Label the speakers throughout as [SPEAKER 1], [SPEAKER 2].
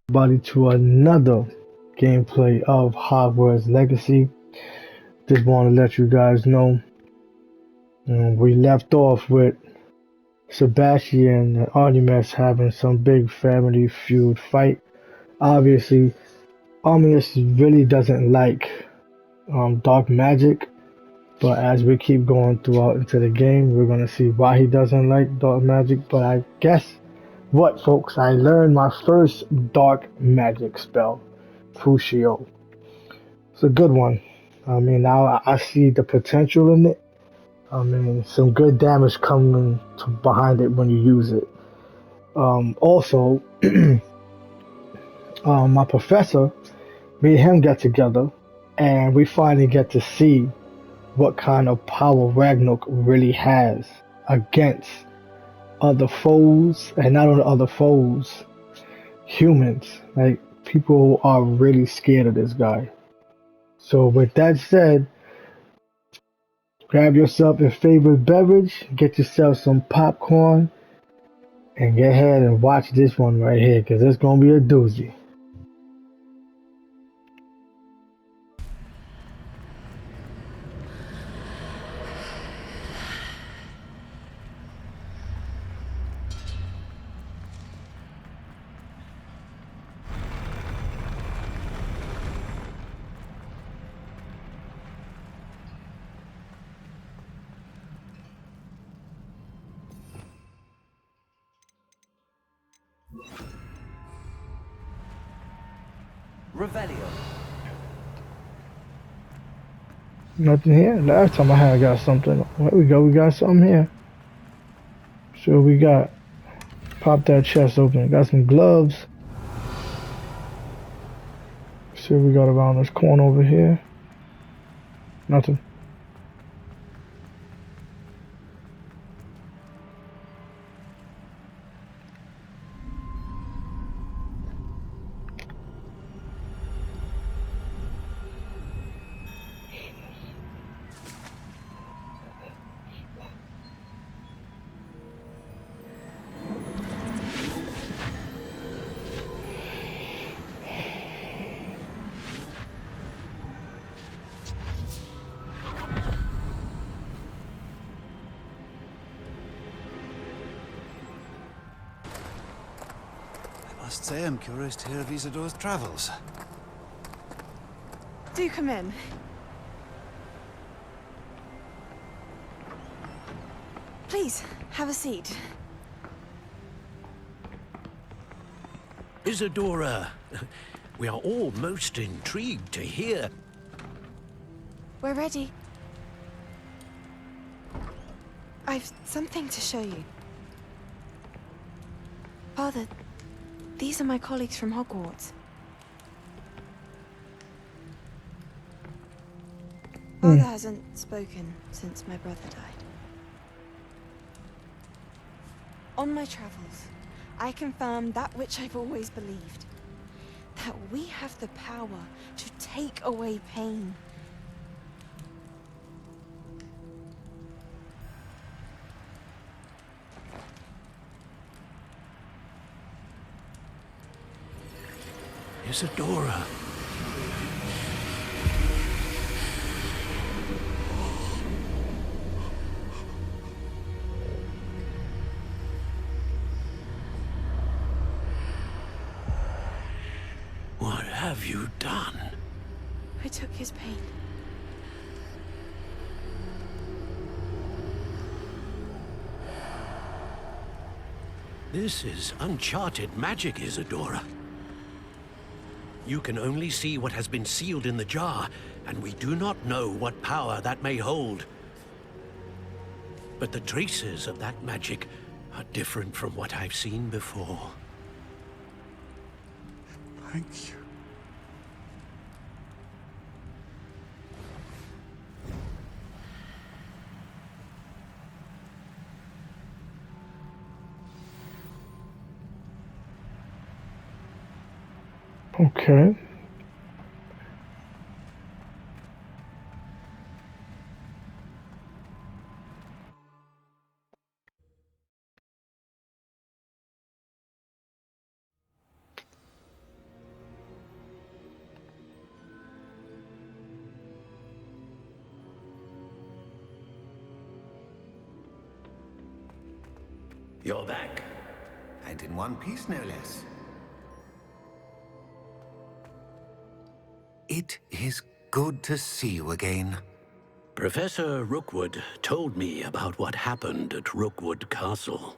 [SPEAKER 1] Everybody to another gameplay of Hogwarts Legacy. Just want to let you guys know we left off with Sebastian and Artemis having some big family feud fight. Obviously, Artemis really doesn't like dark magic, but as we keep going throughout into the game, we're gonna see why he doesn't like dark magic. But I guess what, folks? I learned my first dark magic spell, Crucio. It's a good one. I mean, now I see the potential in it. I mean, some good damage coming behind it when you use it. Also, my professor, me and him get together, and we finally get to see what kind of power Ragnarok really has against other foes, and not only other foes, humans. Like, people are really scared of this guy. So, with that said, grab yourself your favorite beverage, get yourself some popcorn, and get ahead and watch this one right here, because it's going to be a doozy.
[SPEAKER 2] Revelio.
[SPEAKER 1] Nothing here. Last time I had I got something. There we go. We got something here. So we got. Pop that chest open. Got some gloves. See what we got around this corner over here. Nothing.
[SPEAKER 3] I must say I'm curious to hear of Isidore's travels.
[SPEAKER 4] Do come in. Please, have a seat.
[SPEAKER 5] Isadora, we are all most intrigued to hear.
[SPEAKER 4] We're ready. I've something to show you. Father, these are my colleagues from Hogwarts. Father hasn't spoken since my brother died. On my travels, I confirmed that which I've always believed. That we have the power to take away pain.
[SPEAKER 5] Isadora. What have you done?
[SPEAKER 4] I took his pain.
[SPEAKER 5] This is uncharted magic, Isadora. You can only see what has been sealed in the jar, and we do not know what power that may hold. But the traces of that magic are different from what I've seen before.
[SPEAKER 3] Thank you.
[SPEAKER 1] Okay.
[SPEAKER 5] You're back.
[SPEAKER 3] And in one piece, no less. It is good to see you again.
[SPEAKER 5] Professor Rookwood told me about what happened at Rookwood Castle.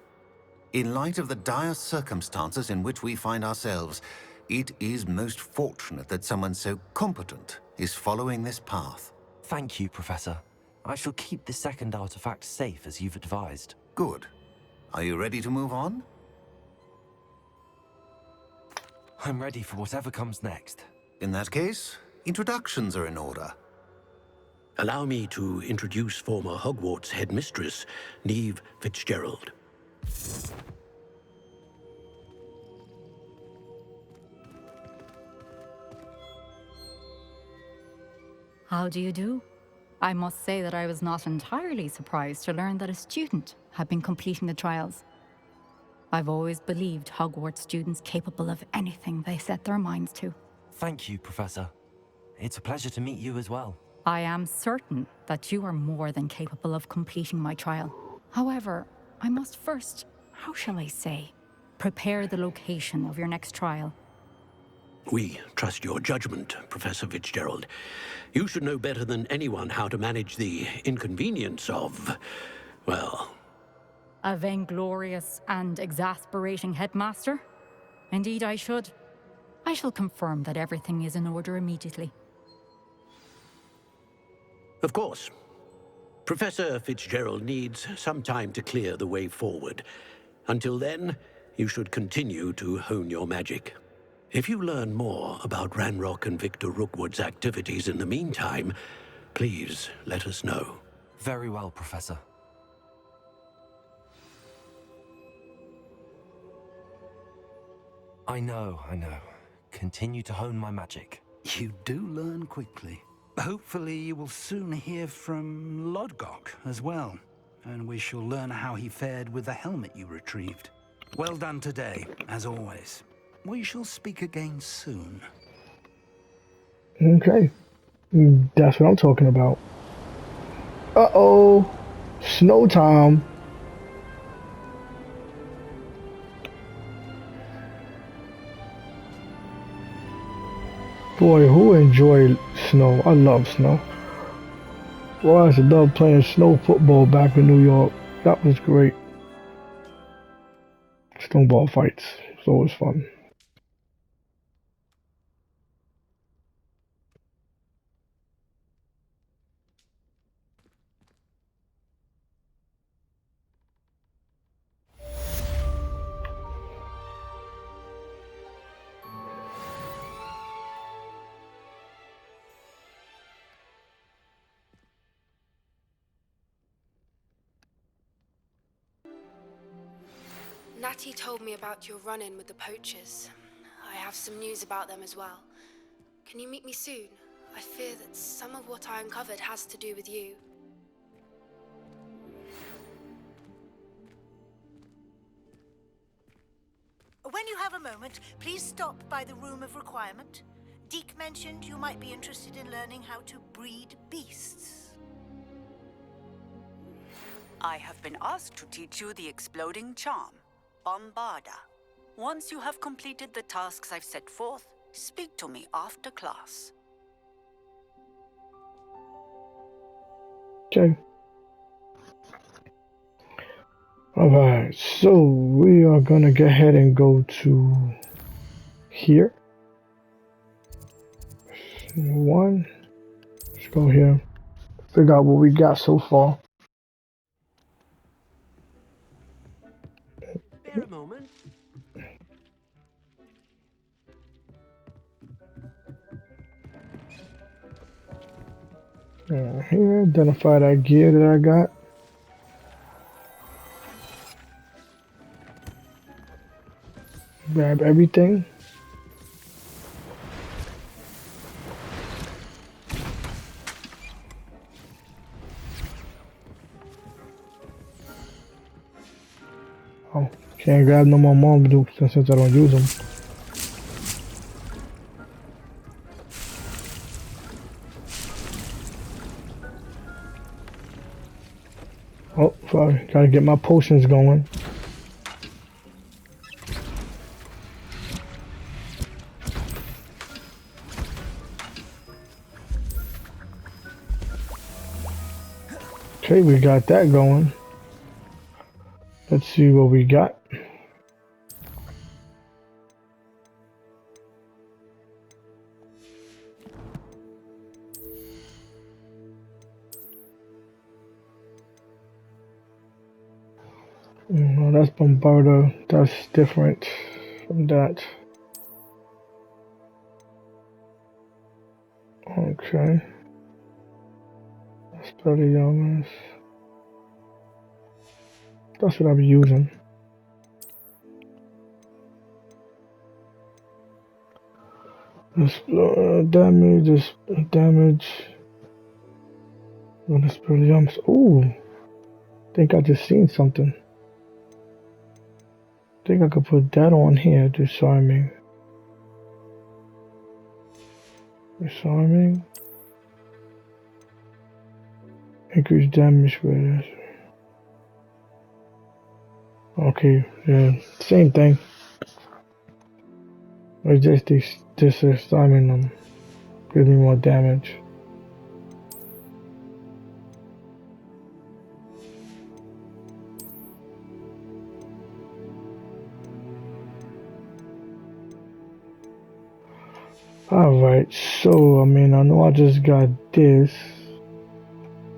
[SPEAKER 3] In light of the dire circumstances in which we find ourselves, it is most fortunate that someone so competent is following this path.
[SPEAKER 6] Thank you, Professor. I shall keep the second artifact safe as you've advised.
[SPEAKER 3] Good. Are you ready to move on?
[SPEAKER 6] I'm ready for whatever comes next.
[SPEAKER 3] In that case, introductions are in order.
[SPEAKER 5] Allow me to introduce former Hogwarts headmistress, Neve Fitzgerald.
[SPEAKER 7] How do you do? I must say that I was not entirely surprised to learn that a student had been completing the trials. I've always believed Hogwarts students capable of anything they set their minds to.
[SPEAKER 6] Thank you, Professor. It's a pleasure to meet you as well.
[SPEAKER 7] I am certain that you are more than capable of completing my trial. However, I must first, how shall I say, prepare the location of your next trial.
[SPEAKER 5] We trust your judgment, Professor Fitzgerald. You should know better than anyone how to manage the inconvenience of, well...
[SPEAKER 7] A vainglorious and exasperating headmaster? Indeed I should. I shall confirm that everything is in order immediately.
[SPEAKER 5] Of course. Professor Fitzgerald needs some time to clear the way forward. Until then, you should continue to hone your magic. If you learn more about Ranrock and Victor Rookwood's activities in the meantime, please let us know.
[SPEAKER 6] Very well, Professor. I know. Continue to hone my magic.
[SPEAKER 8] You do learn quickly. Hopefully you will soon hear from Lodgok as well, and we shall learn how he fared with the helmet you retrieved. Well done today, as always. We shall speak again soon.
[SPEAKER 1] Okay. That's what I'm talking about. Uh-oh. Snow time. Boy, who enjoyed snow? I love snow. Boy, I used to love playing snow football back in New York. That was great. Snowball fights. It's always fun.
[SPEAKER 9] Natty told me about your run-in with the poachers. I have some news about them as well. Can you meet me soon? I fear that some of what I uncovered has to do with you.
[SPEAKER 10] When you have a moment, please stop by the Room of Requirement. Deke mentioned you might be interested in learning how to breed beasts.
[SPEAKER 11] I have been asked to teach you the exploding charm, Bombarda. Once you have completed the tasks I've set forth, speak to me after class.
[SPEAKER 1] Okay. Alright, so we are gonna go ahead and go to here. One. Let's go here. Figure out what we got so far.
[SPEAKER 5] Bear a moment.
[SPEAKER 1] Here, identify that gear that I got. Grab everything. Oh, can't grab no more Marmaduke since I don't use them. Oh, sorry. Gotta get my potions going. Okay, we got that going. Let's see what we got. No, that's Bombarda. That's different from that. Okay. That's pretty young. That's what I'll be using. Damage. Oh, that's pretty young. Ooh. Think I just seen something. Think I could put that on here. Disarming. Disarming. Increase damage with. Okay, yeah, same thing. It's just disarming them. Gives me more damage. Alright, so I mean I know I just got this.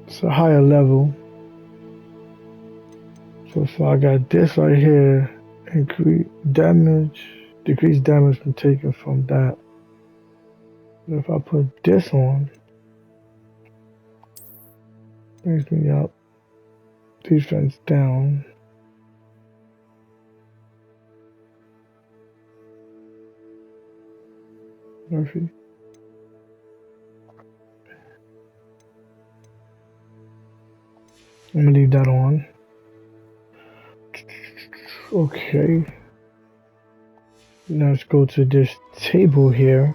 [SPEAKER 1] It's a higher level. So I got this right here. Increase damage, decrease damage from taken from that. But if I put this on, brings me up. Defense down. Murphy. I'm gonna leave that on. Okay. Now let's go to this table here.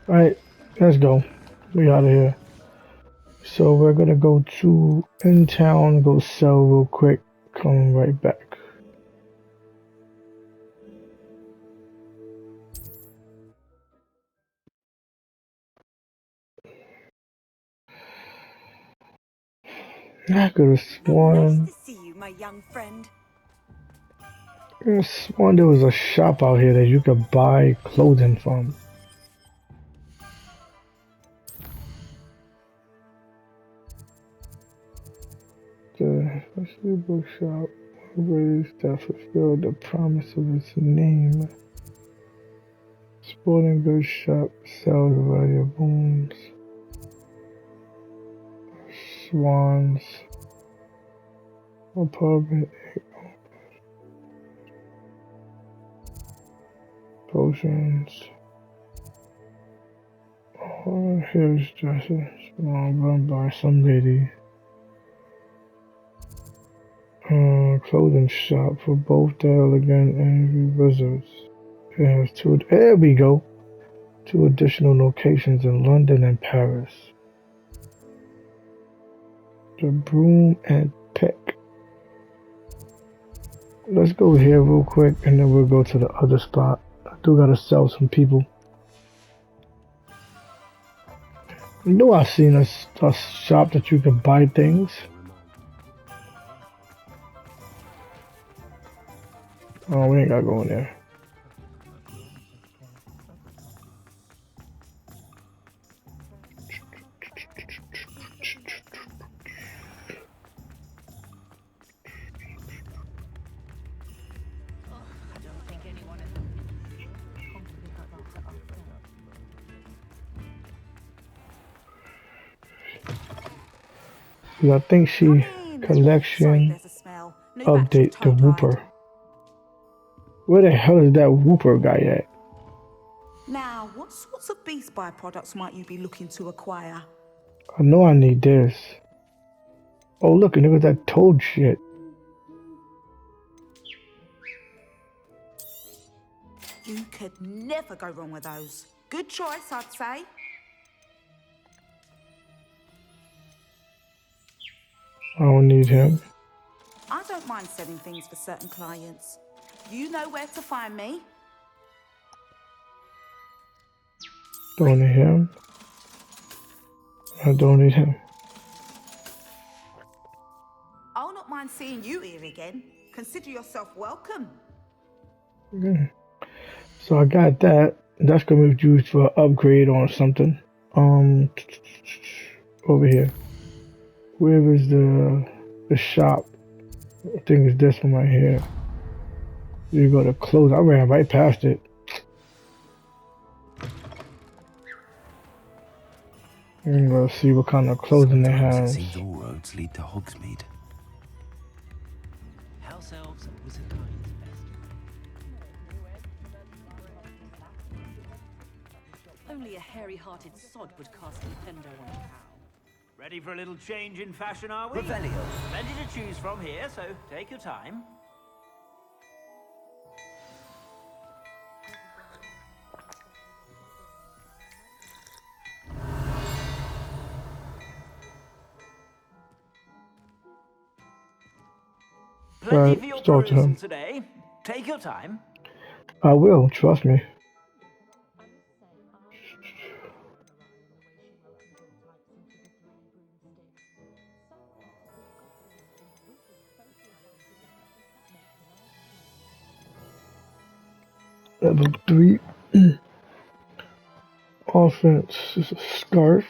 [SPEAKER 1] Alright, let's go. We out of here. So we're gonna go to in town, go sell real quick, come right back. I could have sworn.
[SPEAKER 11] Nice to see you, my young friend.
[SPEAKER 1] I could have sworn there was a shop out here that you could buy clothing from. The specialty bookshop ways that fulfill the promise of its name. Sporting goods shop sells a variety of booms, swans, apartment, potions, hairdressers, run by some lady. Clothing shop for both the elegant and wizards. It has two. There we go. 2 additional locations in London and Paris. The Broom and Peck. Let's go here real quick and then we'll go to the other spot. I do gotta sell some people. You know I've seen a shop that you can buy things. Oh, we ain't gotta go in there. I think she Collection.
[SPEAKER 12] there's a smell. No
[SPEAKER 1] Update the
[SPEAKER 12] toad hide.
[SPEAKER 1] Whooper. Where the hell is that Whooper guy at?
[SPEAKER 12] Now, what sorts of beast byproducts might you be looking to acquire?
[SPEAKER 1] I know I need this. Oh look, and there was that toad shit.
[SPEAKER 12] You could never go wrong with those. Good choice, I'd say.
[SPEAKER 1] I don't need him.
[SPEAKER 12] I don't mind selling things for certain clients. You know where to find me.
[SPEAKER 1] Don't need him. I don't need him.
[SPEAKER 12] I'll not mind seeing you here again. Consider yourself welcome.
[SPEAKER 1] Yeah. So I got that. That's gonna be used for an upgrade on something. Over here. Where is the shop? I think it's this one right here. You go to close. I ran right past it. And let's see what kind of clothing they have.
[SPEAKER 13] It seems all roads lead to Hogsmeade.
[SPEAKER 2] House elves and wizard kinds best.
[SPEAKER 14] Only a hairy-hearted sod would cast Nintendo on a cow.
[SPEAKER 15] Ready for a little change in fashion, are we?
[SPEAKER 2] Revelio.
[SPEAKER 15] Plenty to choose from here, so take your time. Plenty for your perusal today. Take your time.
[SPEAKER 1] I will, trust me. Level 3. Offense is a scarf.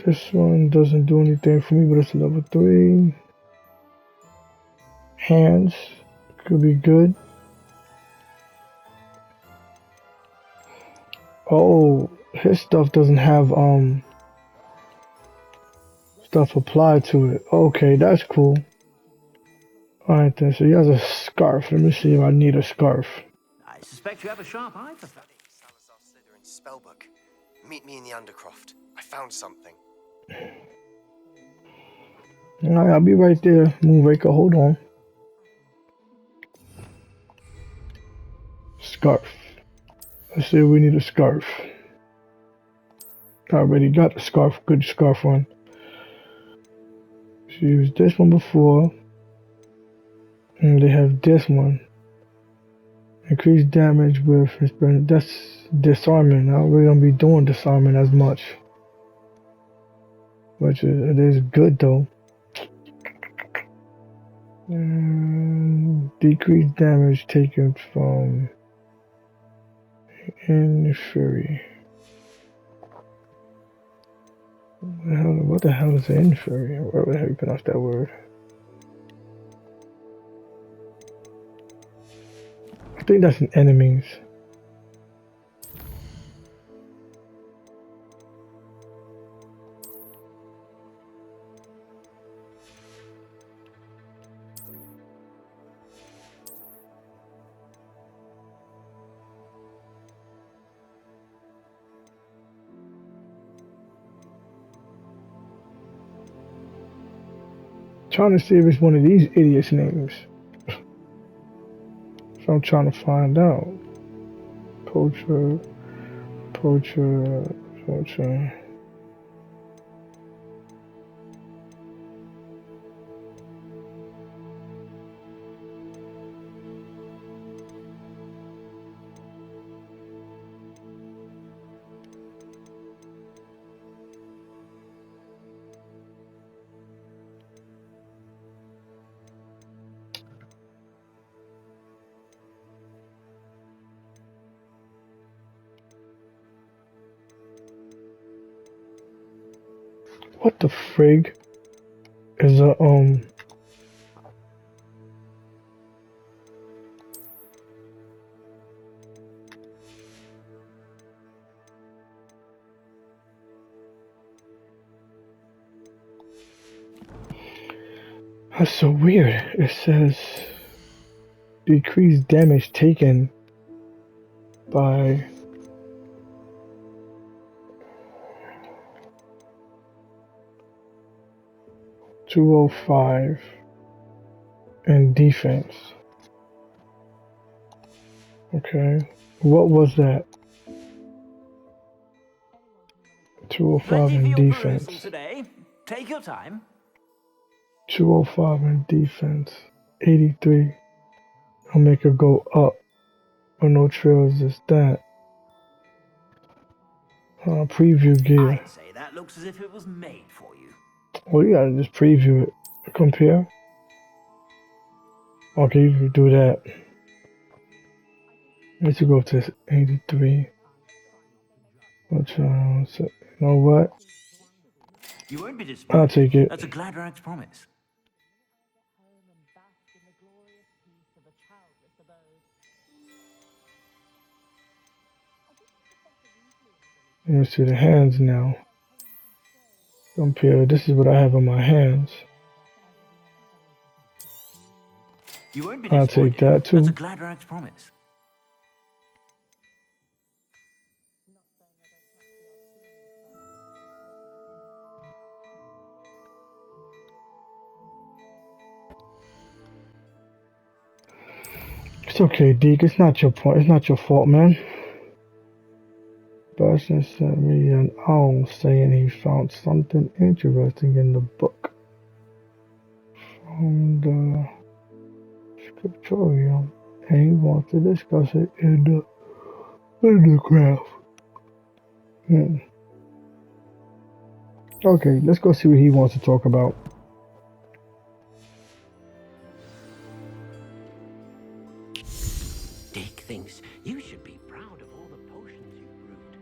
[SPEAKER 1] This one doesn't do anything for me, but it's level 3. Hands could be good. Oh, his stuff doesn't have stuff applied to it. Okay, that's cool. Alright then, so he has a scarf. Let me see if I need a scarf.
[SPEAKER 15] I suspect you have a sharp eye for that.
[SPEAKER 16] Spellbook. Meet me in the Undercroft. I found something.
[SPEAKER 1] Alright, I'll be right there, Moonraker. Hold on. Scarf. Let's see if we need a scarf. I already got the scarf. Good scarf one. She used this one before. And they have this one. Increased damage with that's disarming. I don't really gonna be doing disarming as much. Which it is good though. And decreased damage taken from Inferi. What the hell is Inferi? Where the hell you pronounce that word? I think that's an enemies. Trying to see if it's one of these idiots' names. So I'm trying to find out. Poacher. What the frig is a That's so weird. It says decrease damage taken by 205 in defense. Okay. What was that? 205
[SPEAKER 15] Plenty for
[SPEAKER 1] in
[SPEAKER 15] your perusal
[SPEAKER 1] defense.
[SPEAKER 15] today. Take your time.
[SPEAKER 1] 205 in defense. 83. I'll make it go up. But no trails is that. Preview gear.
[SPEAKER 15] I'd say that looks as if it was made for you.
[SPEAKER 1] Well, you gotta just preview it. Compare. Okay, you can do that. Let's go to 83. You know what?
[SPEAKER 15] You won't be
[SPEAKER 1] I'll
[SPEAKER 15] disappointed.
[SPEAKER 1] take it.
[SPEAKER 15] That's a glad rags promise.
[SPEAKER 1] Let me see the hands now. Compare. This is what I have in my hands.
[SPEAKER 15] You won't be
[SPEAKER 1] I'll take that too.
[SPEAKER 15] That's a glad rags promise.
[SPEAKER 1] It's okay, Deke. It's not your point. It's not your fault, man. Bastion sent me an owl saying he found something interesting in the book from the scriptorium, and he wants to discuss it in the craft. Okay, let's go see what he wants to talk about.
[SPEAKER 5] Dick thinks you should be proud of all the potions you brewed.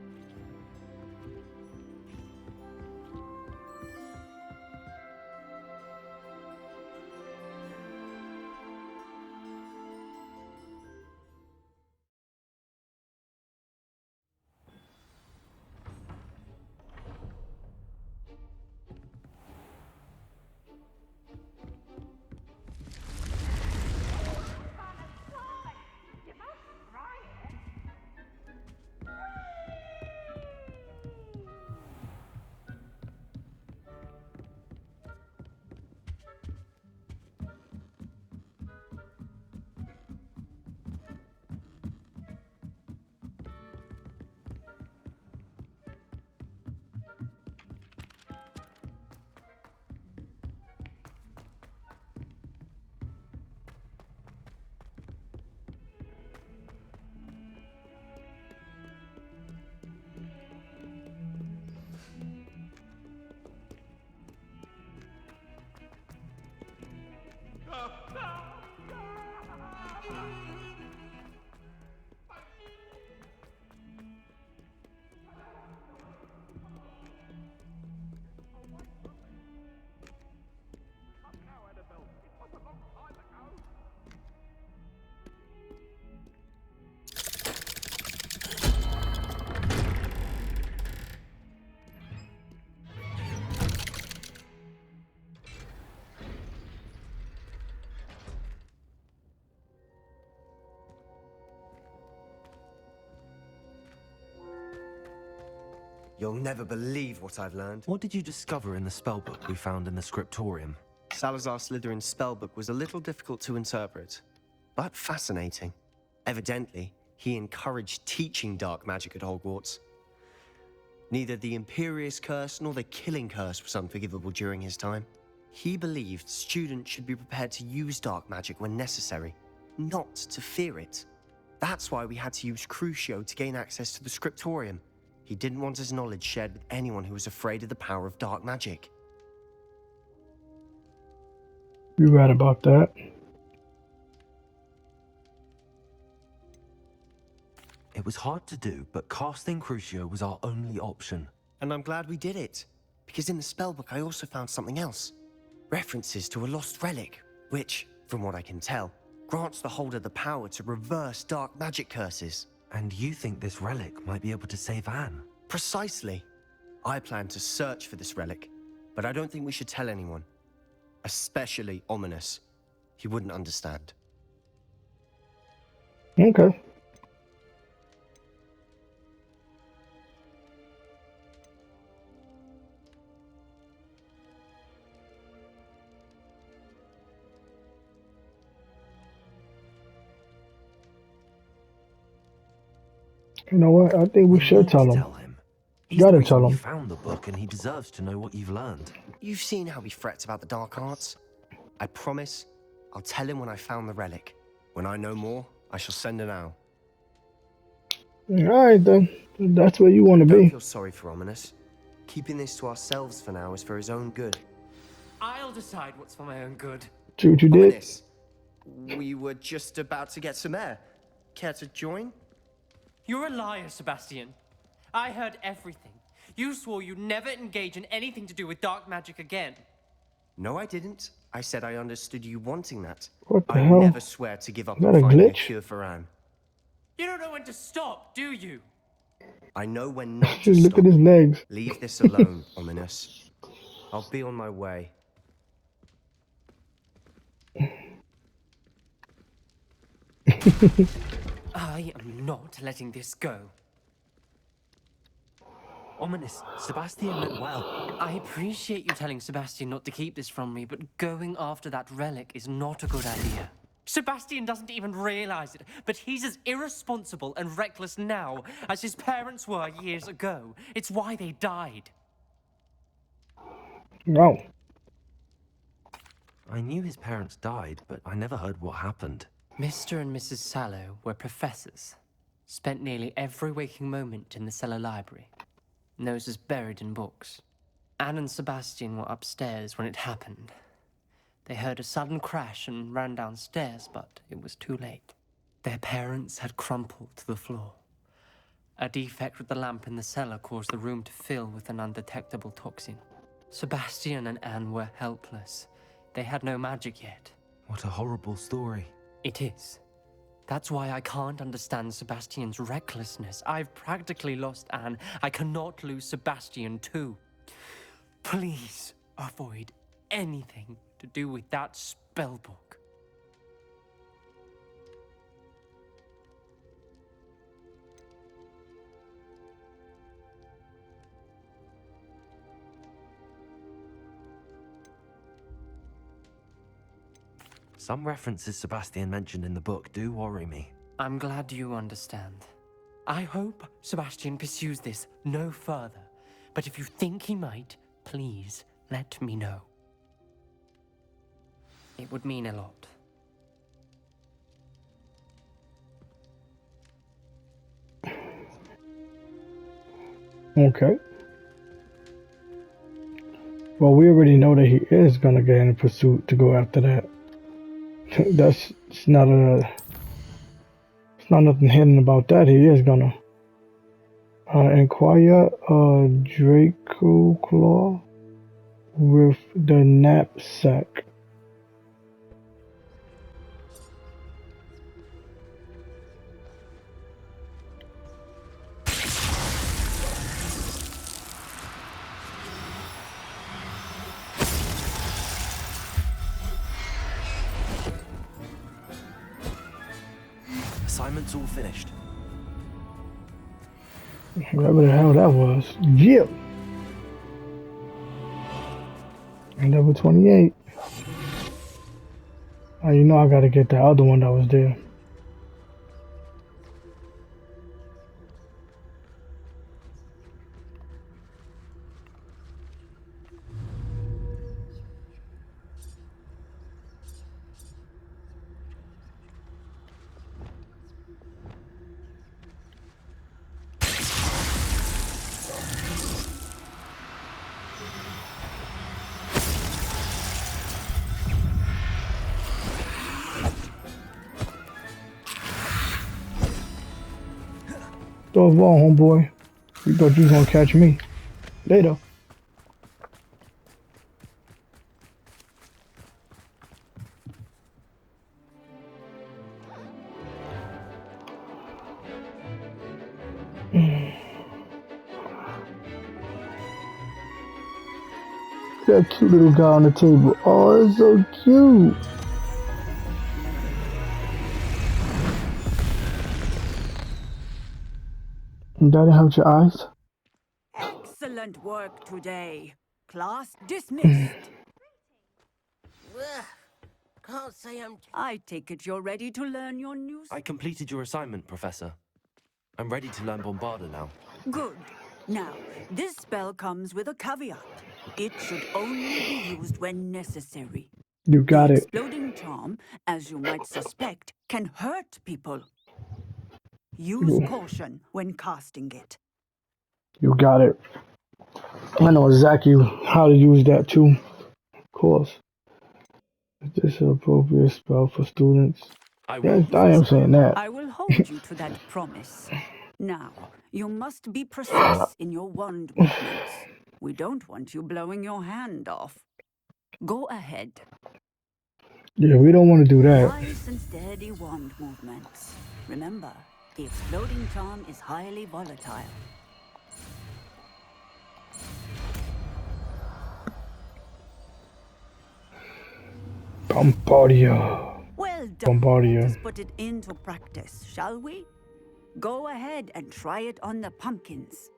[SPEAKER 16] You'll never believe what I've learned.
[SPEAKER 6] What did you discover in the spellbook we found in the scriptorium?
[SPEAKER 16] Salazar Slytherin's spellbook was a little difficult to interpret, but fascinating. Evidently, he encouraged teaching dark magic at Hogwarts. Neither the Imperious Curse nor the Killing Curse was unforgivable during his time. He believed students should be prepared to use dark magic when necessary, not to fear it. That's why we had to use Crucio to gain access to the scriptorium. He didn't want his knowledge shared with anyone who was afraid of the power of dark magic.
[SPEAKER 1] You're right about that.
[SPEAKER 6] It was hard to do, but casting Crucio was our only option.
[SPEAKER 16] And I'm glad we did it, because in the spellbook I also found something else. References to a lost relic, which, from what I can tell, grants the holder the power to reverse dark magic curses.
[SPEAKER 6] And you think this relic might be able to save Anne?
[SPEAKER 16] Precisely. I plan to search for this relic, but I don't think we should tell anyone. especially ominous. He wouldn't understand.
[SPEAKER 1] Okay. You know what? I think we should tell him.
[SPEAKER 6] He's
[SPEAKER 1] Gotta
[SPEAKER 6] the reason
[SPEAKER 1] tell
[SPEAKER 6] we
[SPEAKER 1] him.
[SPEAKER 6] found the book, and he deserves to know what you've learned.
[SPEAKER 16] You've seen how he frets about the dark arts. I promise, I'll tell him when I found the relic. When I know more, I shall send an owl.
[SPEAKER 1] Alright then. That's where you want to
[SPEAKER 16] Don't
[SPEAKER 1] be.
[SPEAKER 16] feel sorry for Ominous. Keeping this to ourselves for now is for his own good.
[SPEAKER 17] I'll decide what's for my own good.
[SPEAKER 1] See what you did?
[SPEAKER 16] Ominous, we were just about to get some air. Care to join?
[SPEAKER 17] You're a liar, Sebastian. I heard everything. You swore you'd never engage in anything to do with dark magic again.
[SPEAKER 16] No, I didn't. I said I understood you wanting that.
[SPEAKER 1] What the
[SPEAKER 16] I
[SPEAKER 1] hell?
[SPEAKER 16] never swear to give up
[SPEAKER 1] Is that
[SPEAKER 16] on
[SPEAKER 1] a
[SPEAKER 16] finding a
[SPEAKER 1] glitch?
[SPEAKER 16] cure for Anne.
[SPEAKER 17] You don't know when to stop, do you?
[SPEAKER 16] I know when not to
[SPEAKER 1] Look
[SPEAKER 16] stop.
[SPEAKER 1] at his legs.
[SPEAKER 16] Leave this alone, Ominous. I'll be on my way.
[SPEAKER 17] I am not letting this go.
[SPEAKER 6] Ominous, Sebastian meant well.
[SPEAKER 17] I appreciate you telling Sebastian not to keep this from me, but going after that relic is not a good idea. Sebastian doesn't even realize it, but he's as irresponsible and reckless now as his parents were years ago. It's why they died.
[SPEAKER 1] No.
[SPEAKER 6] I knew his parents died, but I never heard what happened.
[SPEAKER 17] Mr. and Mrs. Sallow were professors. Spent nearly every waking moment in the cellar library. Noses buried in books. Anne and Sebastian were upstairs when it happened. They heard a sudden crash and ran downstairs, but it was too late. Their parents had crumpled to the floor. A defect with the lamp in the cellar caused the room to fill with an undetectable toxin. Sebastian and Anne were helpless. They had no magic yet.
[SPEAKER 6] What a horrible story.
[SPEAKER 17] It is. That's why I can't understand Sebastian's recklessness. I've practically lost Anne. I cannot lose Sebastian too. Please avoid anything to do with that spellbook.
[SPEAKER 6] Some references Sebastian mentioned in the book do worry me.
[SPEAKER 17] I'm glad you understand. I hope Sebastian pursues this no further, but if you think he might, please let me know. It would mean a lot.
[SPEAKER 1] Okay. Well, we already know that he is gonna get in pursuit to go after that. It's not nothing hidden about that. He is gonna inquire Draco Claw with the knapsack.
[SPEAKER 6] Assignment's all finished.
[SPEAKER 1] Whatever the hell that was. Yep. Level 28. Oh, you know I gotta get the other one that was there. Throw a ball, homeboy. You thought you was gonna catch me. Later. That cute little guy on the table. Oh, it's so cute. Daddy, hurt your eyes?
[SPEAKER 18] Excellent work today. Class dismissed.
[SPEAKER 19] Can't say I'm...
[SPEAKER 18] I take it you're ready to learn your new...
[SPEAKER 6] I completed your assignment, Professor. I'm ready to learn Bombarda now.
[SPEAKER 18] Good. Now, this spell comes with a caveat. It should only be used when necessary.
[SPEAKER 1] You got
[SPEAKER 18] The
[SPEAKER 1] it.
[SPEAKER 18] exploding charm, as you might suspect, can hurt people. Use caution when casting it.
[SPEAKER 1] You got it. I know exactly how to use that too. Of course. Is this an appropriate spell for students? Yes, I am saying that.
[SPEAKER 18] I will hold you to that promise. Now, you must be precise in your wand movements. We don't want you blowing your hand off. Go ahead.
[SPEAKER 1] Yeah, we don't want to do that.
[SPEAKER 18] Nice and steady wand movements. Remember, the exploding charm is highly volatile.
[SPEAKER 1] Bombardier.
[SPEAKER 18] Well done.
[SPEAKER 1] Bombardier.
[SPEAKER 18] Let us put it into practice, shall we? Go ahead and try it on the pumpkins.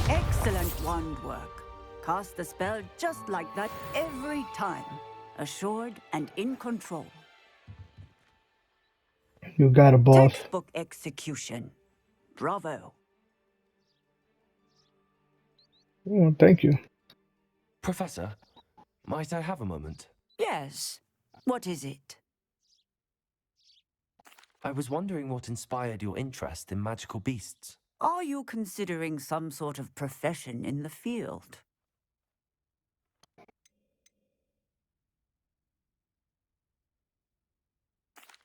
[SPEAKER 18] Excellent wand work. Cast the spell just like that every time. Assured and in control.
[SPEAKER 1] You got it, boss.
[SPEAKER 18] Textbook execution. Bravo.
[SPEAKER 1] Oh, thank you.
[SPEAKER 6] Professor, might I have a moment?
[SPEAKER 18] Yes. What is it?
[SPEAKER 6] I was wondering what inspired your interest in magical beasts.
[SPEAKER 18] Are you considering some sort of profession in the field?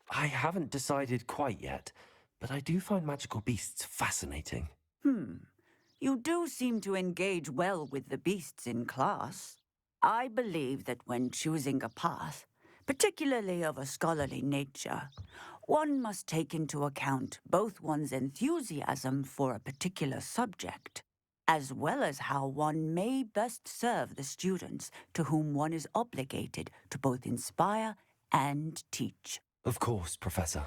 [SPEAKER 6] I haven't decided quite yet, but I do find magical beasts fascinating.
[SPEAKER 18] You do seem to engage well with the beasts in class. I believe that when choosing a path, particularly of a scholarly nature, one must take into account both one's enthusiasm for a particular subject, as well as how one may best serve the students to whom one is obligated to both inspire and teach.
[SPEAKER 6] Of course, Professor.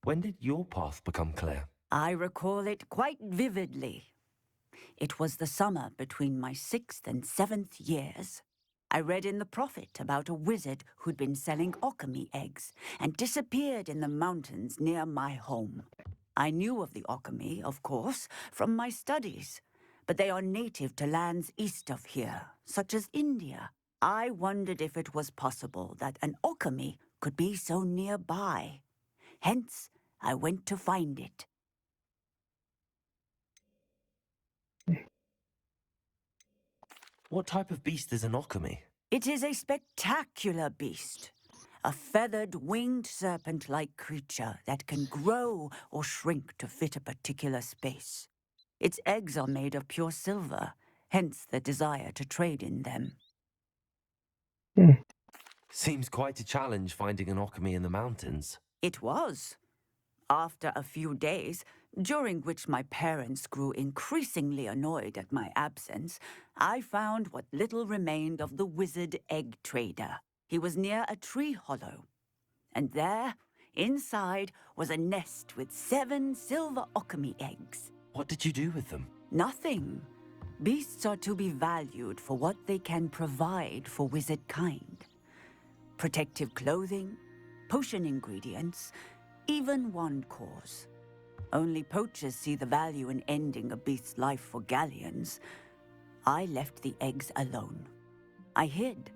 [SPEAKER 6] When did your path become clear?
[SPEAKER 18] I recall it quite vividly. It was the summer between my 6th and 7th years. I read in the Prophet about a wizard who'd been selling alchemy eggs and disappeared in the mountains near my home. I knew of the alchemy, of course, from my studies, but they are native to lands east of here, such as India. I wondered if it was possible that an alchemy could be so nearby. Hence, I went to find it.
[SPEAKER 6] What type of beast is an alchemy?
[SPEAKER 18] It is a spectacular beast. A feathered, winged serpent-like creature that can grow or shrink to fit a particular space. Its eggs are made of pure silver, hence the desire to trade in them.
[SPEAKER 6] Seems quite a challenge finding an alchemy in the mountains.
[SPEAKER 18] It was. After a few days, during which my parents grew increasingly annoyed at my absence, I found what little remained of the wizard egg trader. He was near a tree hollow. And there, inside, was a nest with 7 silver alchemy eggs.
[SPEAKER 6] What did you do with them?
[SPEAKER 18] Nothing. Beasts are to be valued for what they can provide for wizard kind. Protective clothing, potion ingredients, even wand cores. Only poachers see the value in ending a beast's life for galleons. I left the eggs alone. I hid,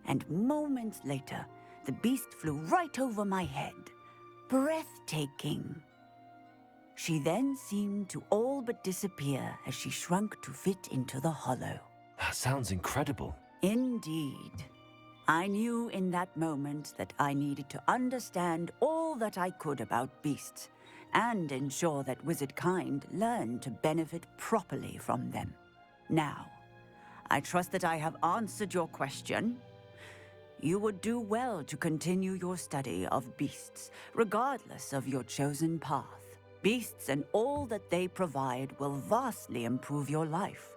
[SPEAKER 18] and moments later, the beast flew right over my head. Breathtaking. She then seemed to all but disappear as she shrunk to fit into the hollow.
[SPEAKER 6] That sounds incredible.
[SPEAKER 18] Indeed. I knew in that moment that I needed to understand all that I could about beasts and ensure that wizard kind learned to benefit properly from them. Now, I trust that I have answered your question. You would do well to continue your study of beasts, regardless of your chosen path. Beasts and all that they provide will vastly improve your life,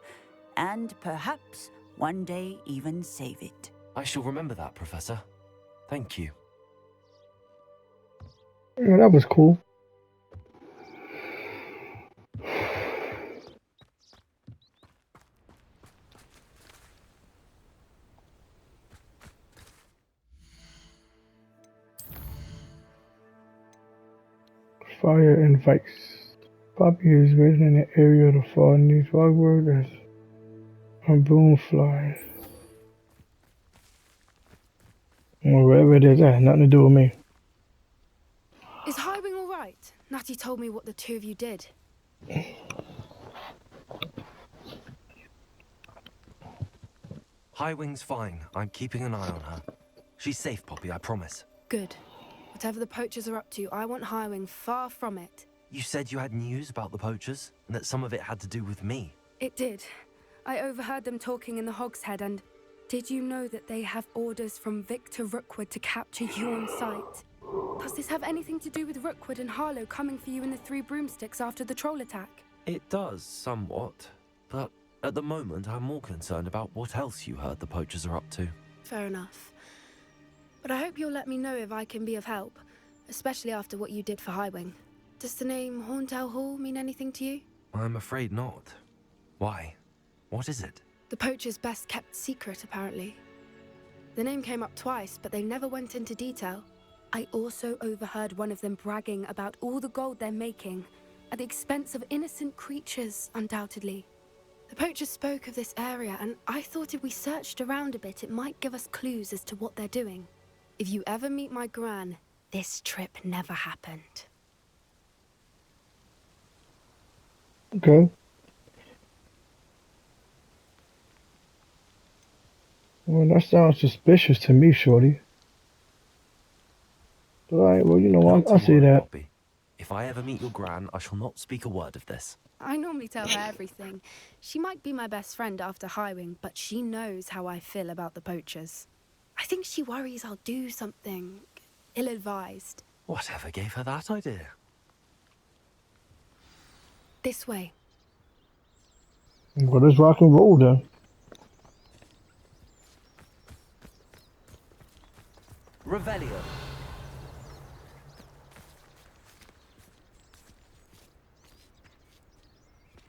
[SPEAKER 18] and perhaps one day even save it.
[SPEAKER 6] I shall remember that, Professor. Thank you.
[SPEAKER 1] Yeah, that was cool. Fire invites. Poppy is written in the area of the far near Hogwarts as a broom flies. Well, wherever it is, that has nothing to do with me.
[SPEAKER 9] Is Highwing all right? Natty told me what the two of you did.
[SPEAKER 6] Highwing's fine. I'm keeping an eye on her. She's safe, Poppy, I promise.
[SPEAKER 9] Good. Whatever the poachers are up to, I want Highwing far from it.
[SPEAKER 6] You said you had news about the poachers, and that some of it had to do with me.
[SPEAKER 9] It did. I overheard them talking in the Hogshead, and did you know that they have orders from Victor Rookwood to capture you on sight? Does this have anything to do with Rookwood and Harlow coming for you in the Three Broomsticks after the troll attack?
[SPEAKER 6] It does, somewhat. But at the moment, I'm more concerned about what else you heard the poachers are up to.
[SPEAKER 9] Fair enough. But I hope you'll let me know if I can be of help, especially after what you did for Highwing. Does the name Horntail Hall mean anything to you?
[SPEAKER 6] I'm afraid not. Why? What is it?
[SPEAKER 9] The poacher's best kept secret, apparently. The name came up twice, but they never went into detail. I also overheard one of them bragging about all the gold they're making, at the expense of innocent creatures, undoubtedly. The poachers spoke of this area, and I thought if we searched around a bit, it might give us clues as to what they're doing. If you ever meet my gran, this trip never happened.
[SPEAKER 1] Okay. Well, that sounds suspicious to me, shorty. Alright, well, you know what? I'll see that.
[SPEAKER 6] Poppy. If I ever meet your gran, I shall not speak a word of this.
[SPEAKER 9] I normally tell her everything. She might be my best friend after Highwing, but she knows how I feel about the poachers. I think she worries I'll do something ill-advised.
[SPEAKER 6] Whatever gave her that idea?
[SPEAKER 9] This way.
[SPEAKER 1] Well, let's rock and roll then.
[SPEAKER 15] Revelio.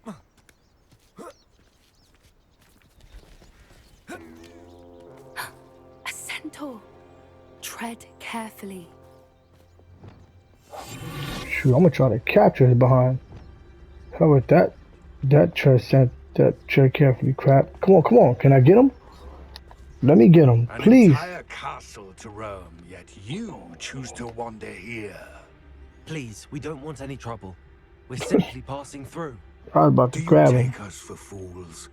[SPEAKER 9] A centaur. Tread carefully.
[SPEAKER 1] Shoot, I'm gonna try to capture his behind. How about that? That tread carefully crap. Come on. Can I get him? Let me get him, please.
[SPEAKER 20] An entire castle to roam, yet you choose to wander here.
[SPEAKER 6] Please, we don't want any trouble. We're simply passing through.
[SPEAKER 1] I was about to grab him.
[SPEAKER 20] Take us for fools,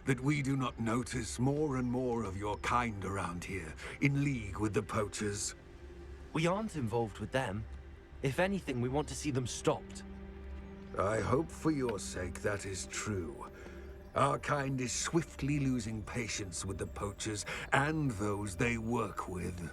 [SPEAKER 20] that we do not notice more and more of your kind around here, in league with the poachers.
[SPEAKER 6] We aren't involved with them. If anything, we want to see them stopped.
[SPEAKER 20] I hope for your sake that is true. Our kind is swiftly losing patience with the poachers and those they work with.